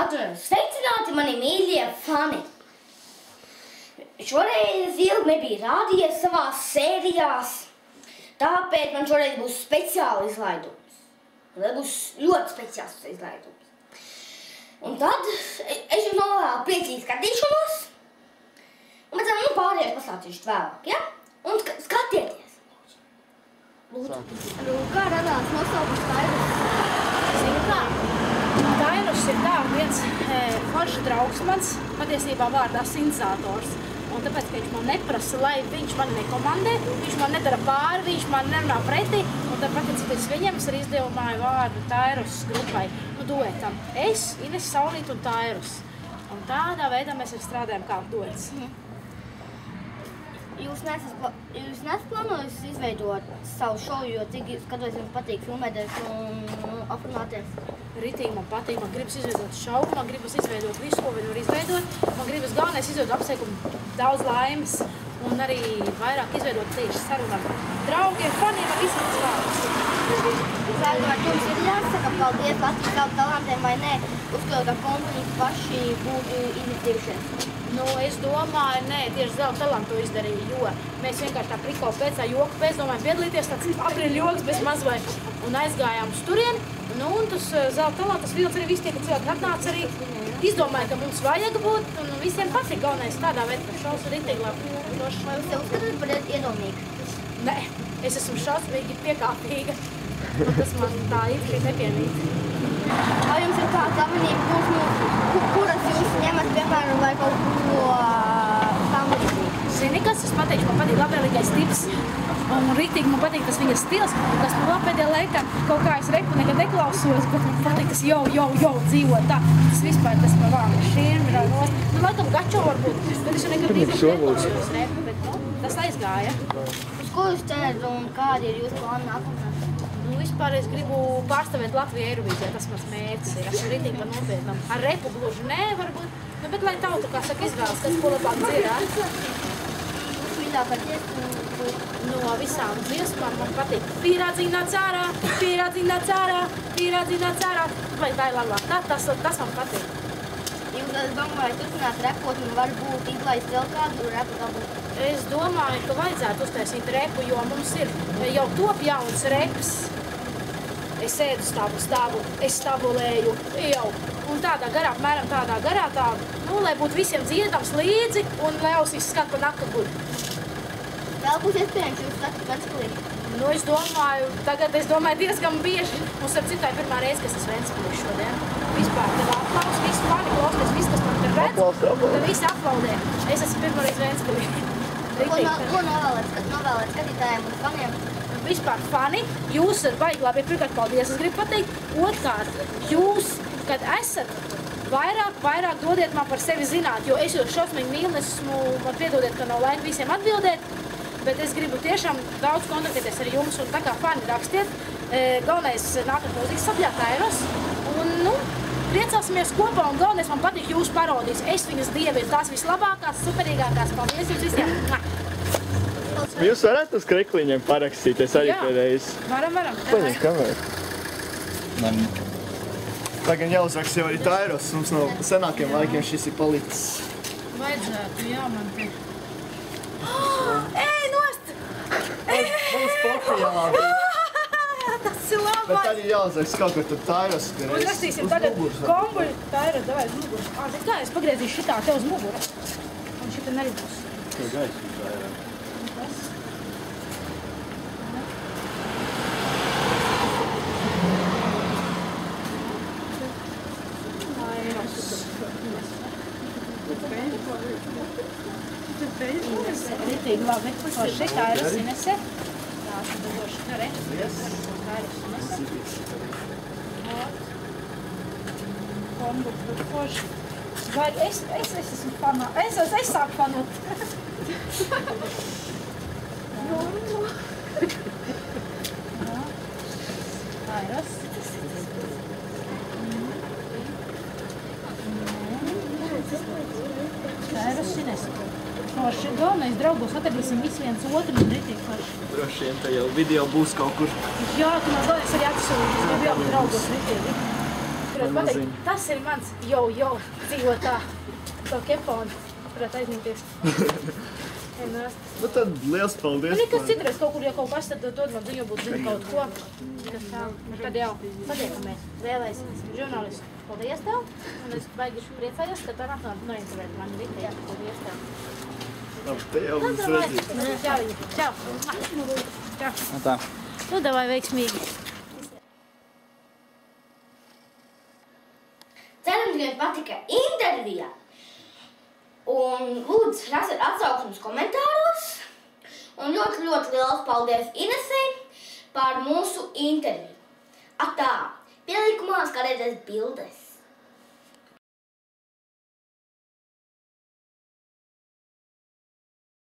Sveicināti mani mīļie fani! Šoreiz ilgi nebija rādījies savās sērijās, tāpēc man šoreiz būs speciāli izlaidums. Tas būs ļoti speciāls izlaidums. Un tad es jums novēlu priecīgu skatīšanos, un pēc tam pārējais pastāstīšu vēlāk, ja? Un skatieties! Lūdzu, kā radās nosaukums Tairus? Zinu kā? Tairus ir tā viens foršs draugs mans, patiesībā vārdā sintetizators. Un tāpēc, ka viņš man neprasa, lai viņš man nekomandē, viņš man nedara pāri, viņš man nerunā pretī. Un tad pateicoties viņiem, es arī izdevumāju vārdu Tairus grupai, duetam. Es, Ines Saulīte un Tairus. Un tādā veidā mēs arī strādājam kā duets. Jūs nesat plānojis izveidot savu šovu, jo cik skatos jums patīk filmēties un aprunāties? Ritīgi man patīk, man gribas izveidot šovu, man gribas izveidot visu, ko viņi var izveidot. Man gribas galvenais izveidot apsveikumu daudz laimes un arī vairāk izveidot tieši sarunām. Draugiem, faniem ar visam slāvis. Vai jums ir jāsaka paldies Latvijas Zelta talantiem vai nē, uzskot, ka kompānijas paši būtu inicitīvušies? Nu, es domāju, nē, tieši Zelta talantu to izdarīja, jo mēs vienkārši tā priko pēc, tā joku pēc, domājam piedalīties, tāds aprīļa joks bez mazvai, un aizgājām uz turieni. Nu, un tas Zelta talantas vilns arī visi tie, ka cilvēki atnāca arī, izdomāja, ka mums vajag būt, un visiem patīk galvenais tādā veidā, ka šaus ritīgi labi. Vai jūs sev uzskatāt par iedomīgu? Nē, es esmu šausmīgi piekāpīga, un tas man tā īpaši nepiemīt. Vai jums ir kāds amanība, kuras jūs ņemat, piemēram, vai kaut ko tam līdzīgi? Zini, kas es pateikšu, man patīk labvēlīgais tips, un rītīgi man patīk tas viņas stils, un kas man pēdējā laikā kaut kā es repu nekad neklausos, bet man patīk tas jau dzīvo tā. Tas vispār tas man vārdu šiem ir nost. Nu, laikam gačo varbūt, bet es jau nekad īpaši neklausos repu, bet nu, tas aizgāja. Uz ko jūs cerat un kādi ir jūsu plāni nākamā? Nu, vispār es gribu pārstāvēt Latviju Eirovīzijā, tas mans mērķis ir. Esmu rītīgi par nopietnam. Ar repu gluži nē, varbūt, nu, bet lai tauta, kā saka, izvēlas, kas ko labāk dziedāt. Mīļākā dziesma? No visām dziesmām man patīk Pierādzināt cārā, pierādzināt cārā, pierādzināt cārā. Vai tā ir labāk? Tas man patīk. Jūs domājat turpināt repot un varbūt izlaist vēl kādu repu dabūt? Es domāju, ka vajadzētu uztaisīt repu, jo mums ir jau top jauns reps. Es sēdu stāvu, es stabulēju jau. Un tādā garā, apmēram tādā garā, nu, lai būtu visiem dziedams līdzi un lai ausīs skat pa nakaguļu. Vēl būs iespējams jūs sakat Ventspilī? Nu, es domāju diezgan bieži. Un starp citu, tā ir pirmā reize, kas es Ventspilī šodien. Vispār, tad aplaus, visi fani klausties, viss, kas man tur redz, tad visi aplaudē. Es esmu pirmā reize Ventspilī. Ko novēlēt skatītājiem un faniem? Vispār fani, jūs esat baigi labi, pirmkārt paldies, es gribu pateikt. Otrkārt, jūs, kad esat, vairāk dodiet man par sevi zināt, jo es jau šausmīgi mīlu, man piedodiet, ka nav laika visiem atbildēt, bet es gribu tiešām daudz kontaktēties ar jums un tā kā fani rakstiet. Galvenais nākat mūzikas sabļā Tairus un, nu, priecāsimies kopā un galvenais man patīk jūsu parodijas. Es viņas dievi ir tās vislabākās, superīgākās. Paldies jums visiem! Jūs varētu uz krekliņiem parakstīties arī pēdējais? Varam. Paņem kameru. Tagad jāuzraksta jau arī Tairus. Mums no senākiem laikiem šis ir palicis. Vajadzētu, jā, man te. Ej, nost! Mums Portujālā bija. Tas ir labāk! Bet tad ir jāuzraksta kaut kur tur Tairus. Un rakstīsim tagad kombuļu Tairus, davai uz muguru. Zin kā, es pagriezīšu šitā te uz muguru. Un šita neribos. Kā gaisa uz Tairus. Ritīgi labi. Forši, Tairus, Inese. Tā, tad došu te re. Tairus, Inese. Kombuļu, forši. Vai es esmu fanā. Es sāku fanot. Tairus. Tairus, Inese. Forši. Galvenais draugos atradīsim visi viens otru un ritīgi forši. Droši vien te jau video būs kaut kur. Jā, tu man galvenais arī atsūti. Es gribu jau draugos ritīgi. gribētu pateikt, tas ir mans jau dzīvotā to keponu. Varētu aizņemties. Nu tad liels paldies. Nekas citreiz kaut kur, ja kaut kas, tad dod man ziņu, būtu zinu kaut ko. Tad jau satiekamies. Vēlēsimies žurnālistu. Paldies tev. Un es baigi priecājos, ka tā nāk nointervēt mani Rita. Jā, paldies tev. Labi, te jau mums redzīt. Čau. Tā. Nu, davai veiksmīgi. Ceram, ka jums patika intervija. Un lūdzu, rasiet atsauksmes komentāros. Un ļoti liels paldies Inesei par mūsu interviju. Atā, pielikumā skatieties bildes.